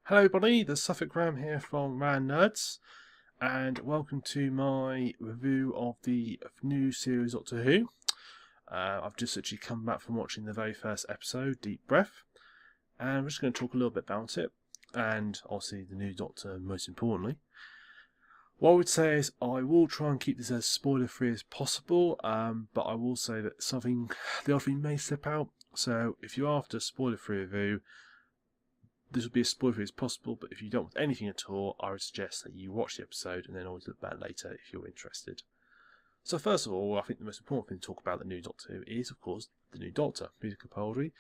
Hello everybody, the Suffolk Ram here from Ran Nerds, and welcome to my review of the new series Doctor Who. I've just actually come back from watching the very first episode, Deep Breath, and I'm just going to talk a little bit about it, and obviously the new Doctor most importantly. What I would say is I will try and keep this as spoiler free as possible, but I will say that the odd thing may slip out, so if you're after a spoiler free review, this will be as spoiler free as possible, but if you don't want anything at all, I would suggest that you watch the episode and then always look back later if you're interested. So first of all, I think the most important thing to talk about the new Doctor Who is, of course, the new Doctor, Peter Capaldi,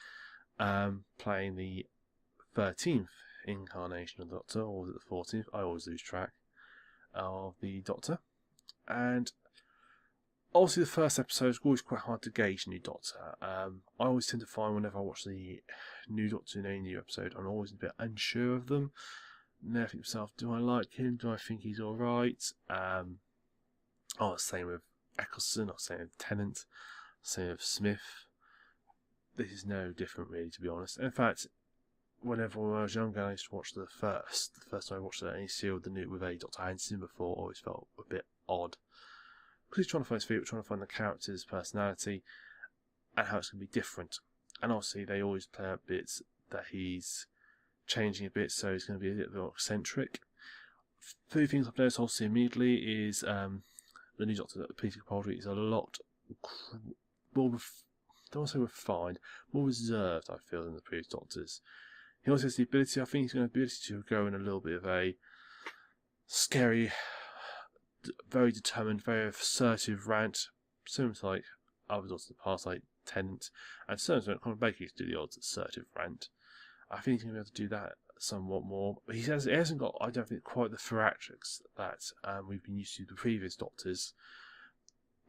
playing the 13th incarnation of the Doctor, or was it the 14th? I always lose track of the Doctor. And obviously the first episode is always quite hard to gauge new Doctor. I always tend to find whenever I watch the new Doctor in a new episode, I'm always a bit unsure of them. And I think to myself, do I like him? Do I think he's alright? Same with Eccleston, or same with Tennant, same with Smith. This is no different really, to be honest. In fact, whenever I was younger, I used to watch the first time I watched any serial with a Doctor I hadn't seen before, always felt a bit odd. Because he's trying to find his feet, trying to find the character's personality and how it's going to be different. And obviously they always play out bits that he's changing a bit, so he's going to be a little bit more eccentric. Three things I've noticed obviously immediately is the new Doctor, Peter Capaldi, is a lot more, don't want to say refined, more reserved, I feel, than the previous Doctors. He also has the ability, I think he's going to have the ability to go in a little bit of a scary, very determined, very assertive rant, similar to like other Doctors in the past, like Tennant, and certainly when Conor Baker used to do the odd assertive rant. I think he's going to be able to do that somewhat more. He hasn't got, I don't think, quite the theatrics that we've been used to with the previous Doctors.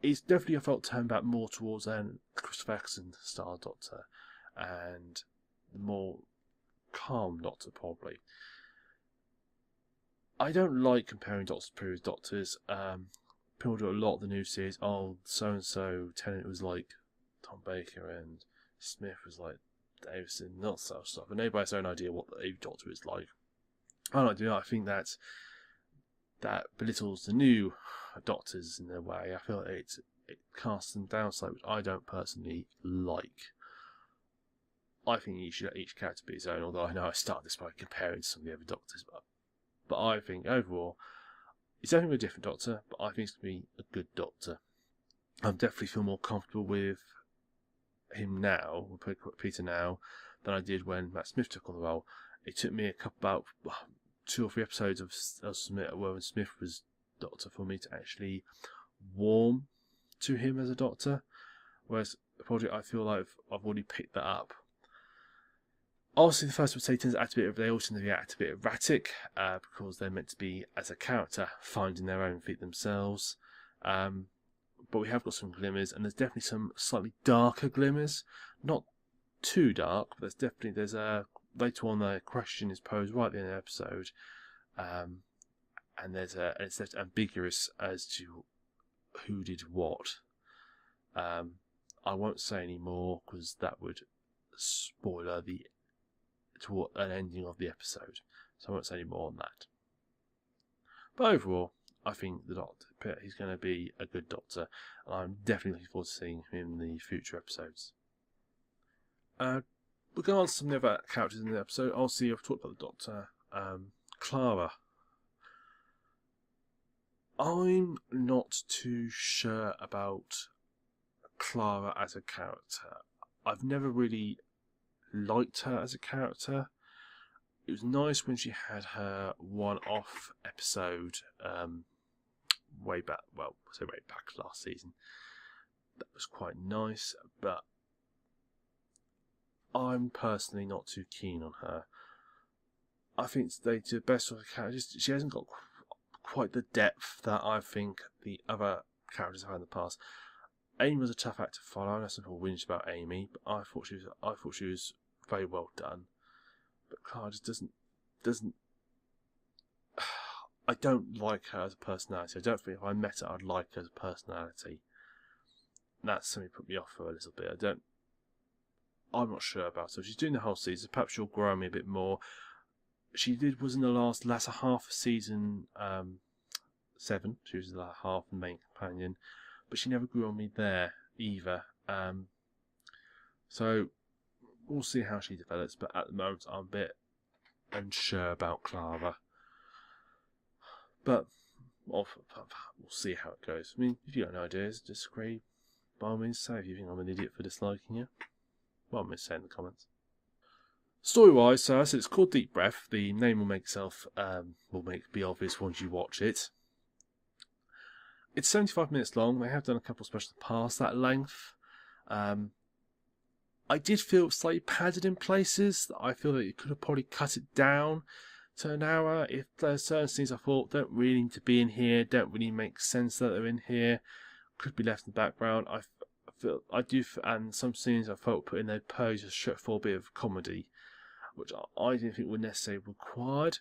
He's definitely, I felt, turned back more towards Christopher Eccleston style Doctor, and the more calm Doctor, probably. I don't like comparing Doctors to previous Doctors. People do a lot of the new series. Oh, so and so Tennant was like Tom Baker, and Smith was like Davison, not such stuff. And everybody has their own idea what the Doctor is like. I don't do. I think that belittles the new Doctors in a way. I feel like it casts them down slightly, which I don't personally like. I think you should let each character be his own. Although I know I started this by comparing some of the other Doctors, but I think overall it's definitely a different Doctor. But I think it's going to be a good Doctor. I definitely feel more comfortable with him now, with Peter now, than I did when Matt Smith took on the role. It took me about 2 or 3 episodes of Smith, when Smith was Doctor, for me to actually warm to him as a Doctor. Whereas the project, I feel like I've already picked that up. Obviously, the first episode they all tend to react a bit erratic because they're meant to be, as a character, finding their own feet themselves. But we have got some glimmers, and there's definitely some slightly darker glimmers. Not too dark, but there's a later on the question is posed right at the end of the episode, and it's left ambiguous as to who did what. I won't say any more because that would spoiler an ending of the episode, so I won't say any more on that. But overall, I think the Doctor, he's going to be a good Doctor, and I'm definitely looking forward to seeing him in the future episodes. We'll go on to some of the other characters in the episode. Obviously, I've talked about the Doctor. Clara. I'm not too sure about Clara as a character. I've never really liked her as a character. It was nice when she had her one-off episode way back last season. That was quite nice, but I'm personally not too keen on her. I think they do the best of the characters. She hasn't got quite the depth that I think the other characters have had in the past. Amy was a tough act to follow. I know some people whinge about Amy, but I thought she was very well done. But Clara just doesn't. I don't like her as a personality. I don't think if I met her, I'd like her as a personality. And that's something that put me off her a little bit. I'm not sure about her. She's doing the whole season. Perhaps she'll grow on me a bit more. was in the latter half of season 7. She was the latter half the main companion, but she never grew on me there either. So we'll see how she develops, but at the moment I'm a bit unsure about Clara. But we'll see how it goes. I mean, if you got any ideas, disagree, by all means say. If you think I'm an idiot for disliking you, by all means say in the comments. Story-wise, so as it's called Deep Breath, the name will be obvious once you watch it. It's 75 minutes long. They have done a couple of specials past that length. I did feel slightly padded in places. I feel that you could have probably cut it down to an hour. If there's certain scenes I thought don't really need to be in here, don't really make sense that they're in here, could be left in the background. And some scenes I felt put in there pose for a bit of comedy, which I didn't think were necessarily required,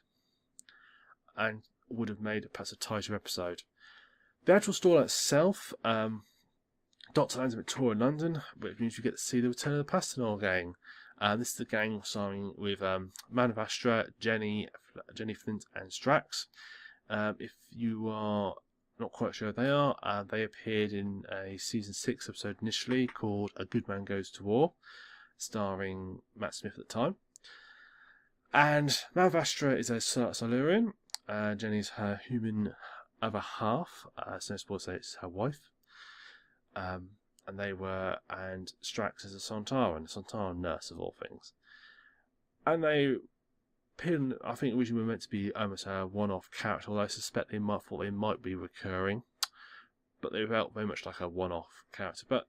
and would have made perhaps a tighter episode. The actual story itself, Doctor lands in Victoria, London, which means you get to see the return of the Pastinol gang. This is the gang starring with Man of Astra, Jenny Flint, and Strax. If you are not quite sure who they are, they appeared in a season 6 episode initially called A Good Man Goes to War, starring Matt Smith at the time. And Man of Astra is a Silurian. Jenny's her human other half. So no spoilers, it's her wife. And Strax is a Sontaran nurse of all things. And they appeared, I think originally were meant to be almost a one-off character, although I suspect they might be recurring. But they felt very much like a one-off character. But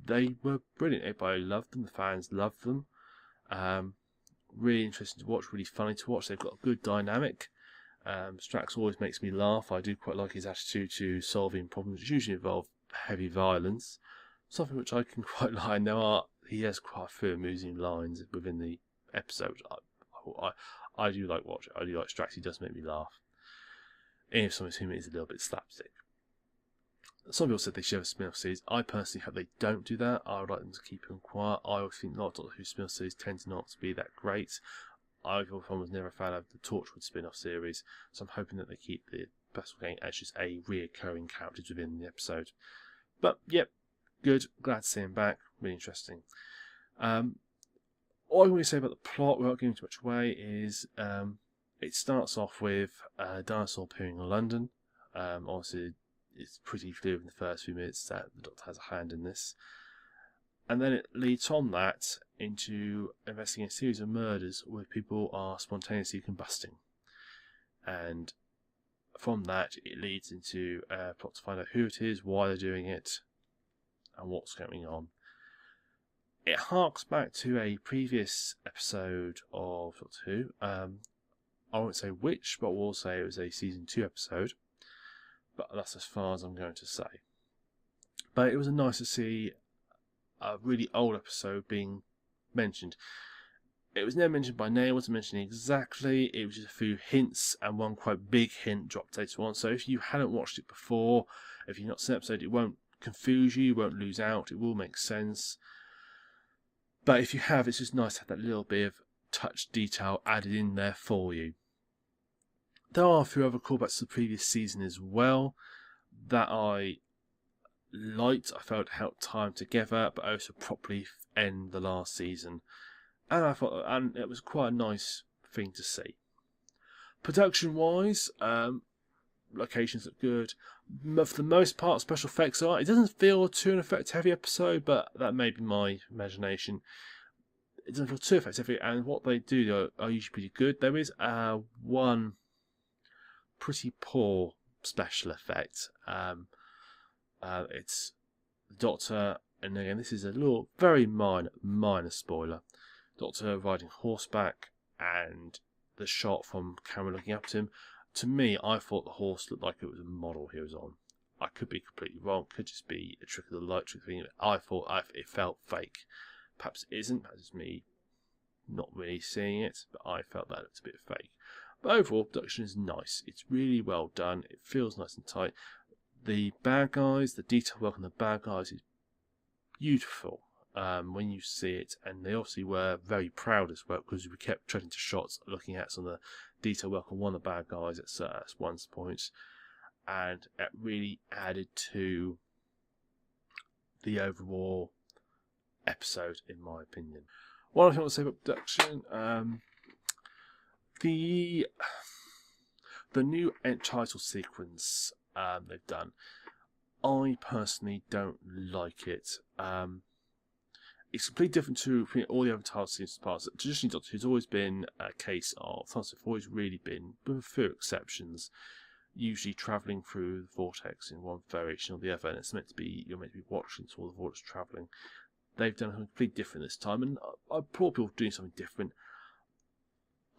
they were brilliant. Everybody loved them. The fans loved them. Really interesting to watch, really funny to watch. They've got a good dynamic. Strax always makes me laugh. I do quite like his attitude to solving problems, which usually involve heavy violence. Something which I can quite like. He has quite a few amusing lines within the episode. I do like watching. I do like Strax. He does make me laugh. Even if some of his humour is a little bit slapstick. Some people said they should have a spin-off series. I personally hope they don't do that. I would like them to keep them quiet. I always think a lot of Doctor Who spin-off series tend not to be that great. I was never a fan of the Torchwood spin-off series, so I'm hoping that they keep the Pastinol gang as just a reoccurring character within the episode. But yep, good. Glad to see him back. Really interesting. All I want to say about the plot, without giving too much away, is it starts off with a dinosaur appearing in London. Obviously, it's pretty clear in the first few minutes that the Doctor has a hand in this. And then it leads on that into investigating a series of murders where people are spontaneously combusting. And from that, it leads into a plot to find out who it is, why they're doing it, and what's going on. It harks back to a previous episode of Doctor Who. I won't say which, but we'll say it was a season 2 episode. But that's as far as I'm going to say. But it was nice to see a really old episode being mentioned. It was never mentioned by name, it wasn't mentioned exactly, it was just a few hints and one quite big hint dropped later on. So if you hadn't watched it before, if you've not seen the episode, it won't confuse you, you won't lose out, it will make sense. But if you have, it's just nice to have that little bit of touch detail added in there for you. There are a few other callbacks to the previous season as well that I liked. I felt helped tie them together, but also properly end the last season. And I thought, and it was quite a nice thing to see. Production-wise, locations look good. For the most part, special effects are. It doesn't feel too an effect-heavy episode, but that may be my imagination. It doesn't feel too effect-heavy, and what they do are usually pretty good. There is one pretty poor special effect. It's the Doctor, and again, this is a very minor spoiler. Doctor riding horseback, and the shot from camera looking up to him. To me, I thought the horse looked like it was a model he was on. I could be completely wrong. Could just be a trick of the light trick thing. I thought it felt fake. Perhaps it isn't. Perhaps it's me not really seeing it, but I felt that it looked a bit fake. But overall, production is nice. It's really well done. It feels nice and tight. The bad guys, the detail work on the bad guys is beautiful. when you see it, and they obviously were very proud of this work because we kept treading to shots, looking at some of the detail work on one of the bad guys at one point, and it really added to the overall episode, in my opinion. One thing I want to say about production, the new end title sequence they've done, I personally don't like it. It's completely different to all the other title sequences in the past. Traditionally, Doctor Who's always been a case of, Thans have always really been, with a few exceptions, usually travelling through the vortex in one variation or the other, and it's meant to be, you're meant to be watching all the vortex travelling. They've done something completely different this time, and I applaud people for doing something different.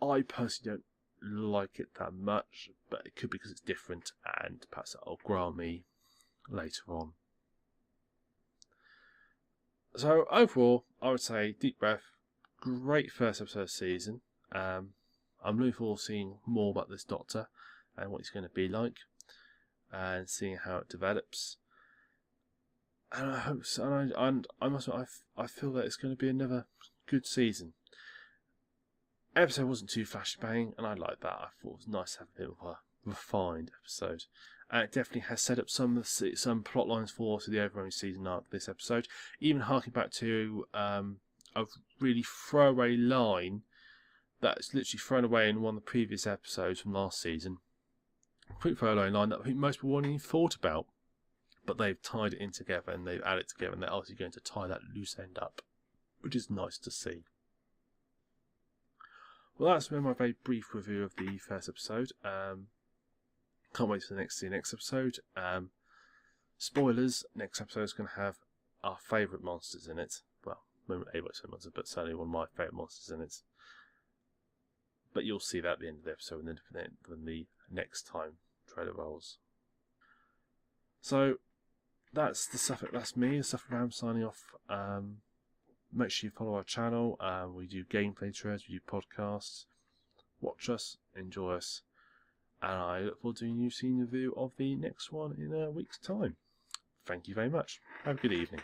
I personally don't like it that much, but it could be because it's different, and perhaps that'll grow on me later on. So overall, I would say deep breath, great first episode of the season. I'm looking forward to seeing more about this Doctor and what he's going to be like, and seeing how it develops. And I hope so, and I must admit, I feel that it's going to be another good season. Episode wasn't too flash bang, and I like that. I thought it was nice to have a bit of a refined episode. And it definitely has set up some plot lines for us to the overall season arc this episode. Even harking back to a really throwaway line that's literally thrown away in one of the previous episodes from last season. A quick throwaway line that I think most people wouldn't even thought about. But they've tied it in together, and they've added it together, and they're obviously going to tie that loose end up, which is nice to see. Well, that's been my very brief review of the first episode. Can't wait for the next episode. Spoilers, next episode is going to have our favourite monsters in it. Well, maybe not a monster, but certainly one of my favourite monsters in it. But you'll see that at the end of the episode, and then the next time trailer rolls. So that's me, the Stuff Around, signing off. Make sure you follow our channel. We do gameplay trailers, we do podcasts. Watch us, enjoy us, and I look forward to seeing the review of the next one in a week's time. Thank you very much. Have a good evening.